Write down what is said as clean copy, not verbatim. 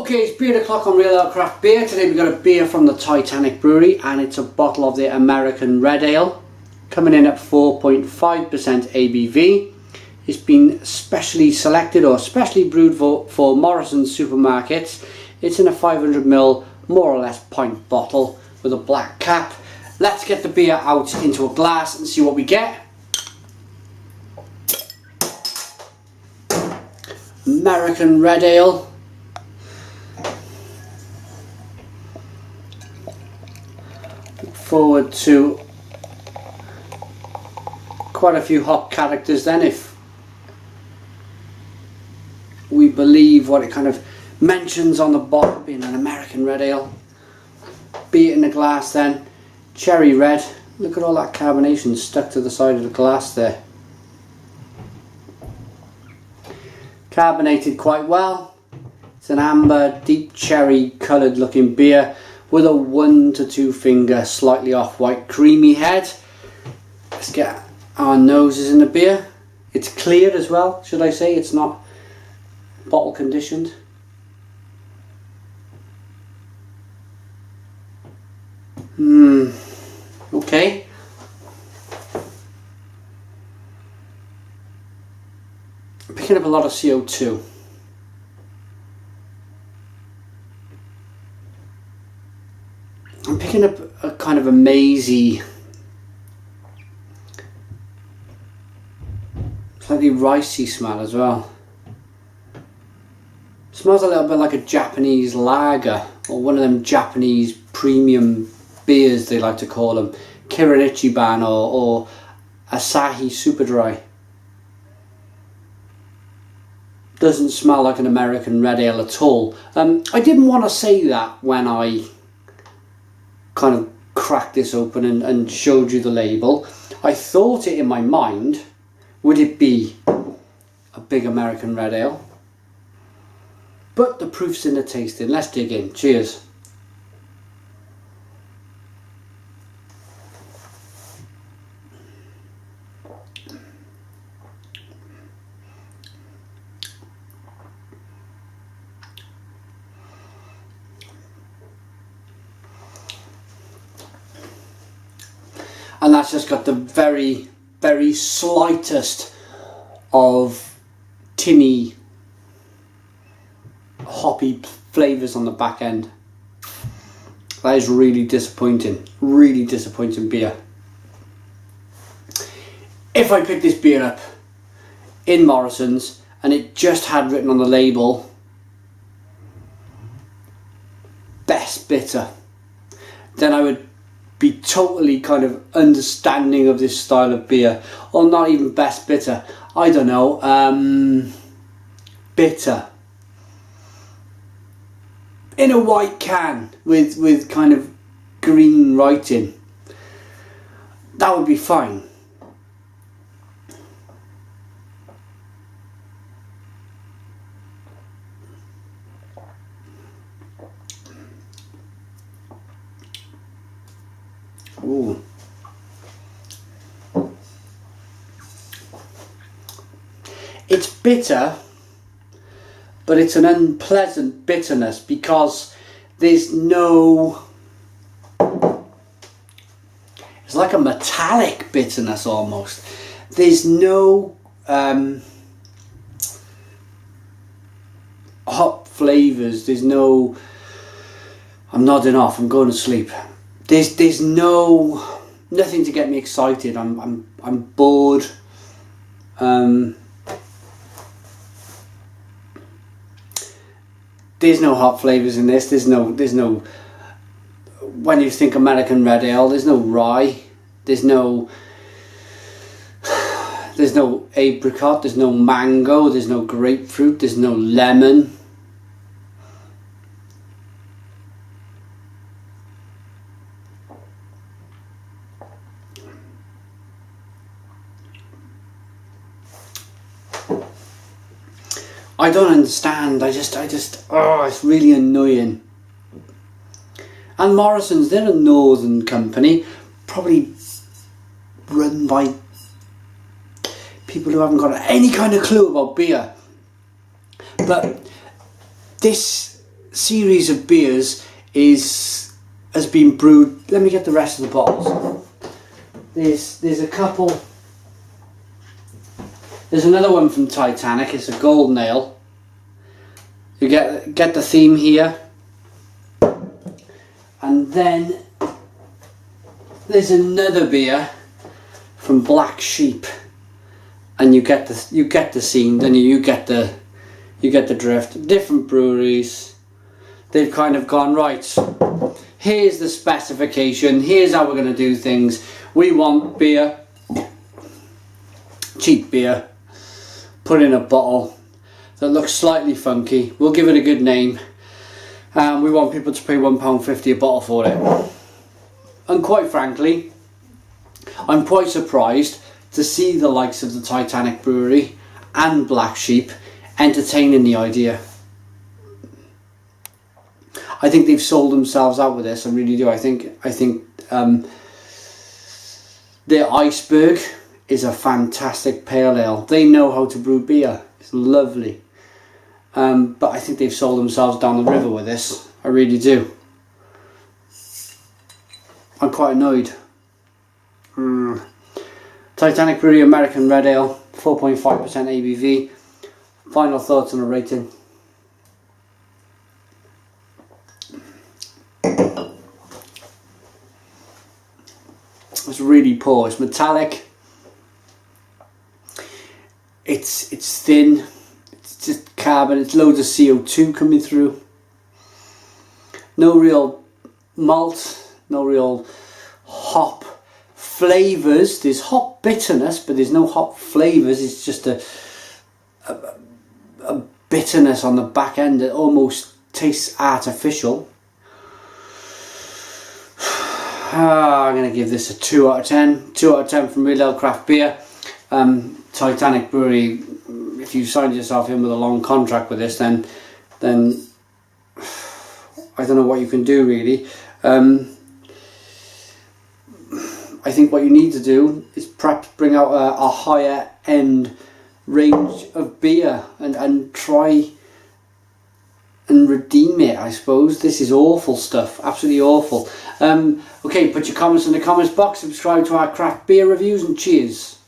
Okay, it's beer o'clock on Real Ale Craft Beer. Today we've got a beer from the Titanic Brewery and it's a bottle of the American Red Ale coming in at 4.5% ABV. It's been specially selected or specially brewed for Morrison's supermarkets. It's in a 500ml, more or less pint bottle with a black cap. Let's get the beer out into a glass and see what we get. American Red Ale. Look forward to quite a few hop characters then, if we believe what it kind of mentions on the bottle, being an American Red Ale. Be it in the glass then. Cherry red. Look at all that carbonation stuck to the side of the glass there. Carbonated quite well. It's an amber, deep cherry coloured looking beer with a 1 to 2 finger slightly off white creamy head. Let's get our noses in the beer. It's cleared as well, should I say. It's not bottle conditioned. Okay. I'm picking up a lot of CO2. I'm picking up a kind of a mazy, slightly ricey smell as well. Smells a little bit like a Japanese lager, or one of them Japanese premium beers they like to call them, Kirin Ichiban or Asahi Super Dry. Doesn't smell like an American Red Ale at all. I didn't want to say that when I kind of cracked this open and showed you the label. I thought it in my mind, would it be a big American Red Ale? But the proof's in the tasting. Let's dig in. Cheers. And that's just got the very, very slightest of tinny, hoppy flavours on the back end. That is really disappointing. Really disappointing beer. If I picked this beer up in Morrison's and it just had written on the label, best bitter, then I would be totally kind of understanding of this style of beer. Or not even best bitter, I don't know, bitter in a white can with kind of green writing. That would be fine. Ooh. It's bitter, but it's an unpleasant bitterness because there's no... It's like a metallic bitterness almost. There's no hop flavours. There's no... I'm nodding off. I'm going to sleep. There's nothing to get me excited. I'm bored. There's no hop flavours in this. There's no. When you think American Red Ale, there's no rye. There's no apricot. There's no mango. There's no grapefruit. There's no lemon. I don't understand. I just, oh, it's really annoying. And Morrison's, they're a northern company, probably run by people who haven't got any kind of clue about beer. But this series of beers has been brewed. Let me get the rest of the bottles. There's a couple. There's another one from Titanic. It's a golden ale. You get the theme here, and then there's another beer from Black Sheep, and you get the scene. Then you get the drift. Different breweries. They've kind of gone, right, here's the specification, here's how we're going to do things. We want beer, cheap beer, put in a bottle that looks slightly funky. We'll give it a good name. We want people to pay £1.50 a bottle for it. And quite frankly, I'm quite surprised to see the likes of the Titanic Brewery and Black Sheep entertaining the idea. I think they've sold themselves out with this. I really do. I think their Iceberg is a fantastic pale ale. They know how to brew beer. It's lovely. But I think they've sold themselves down the river with this. I really do. I'm quite annoyed. Titanic Brewery American Red Ale, 4.5% ABV. Final thoughts on a rating. It's really poor. It's metallic. It's thin. It's just carbon. It's loads of CO2 coming through. No real malt. No real hop flavours. There's hop bitterness, but there's no hop flavours. It's just a bitterness on the back end that almost tastes artificial. I'm going to give this a 2 out of 10. 2 out of 10 from Real Ale Craft Beer. Titanic Brewery, if you signed yourself in with a long contract with this, then I don't know what you can do really. I think what you need to do is perhaps bring out a higher end range of beer and try and redeem it, I suppose. This is awful stuff, absolutely awful. Okay, put your comments in the comments box, subscribe to our craft beer reviews, and cheers.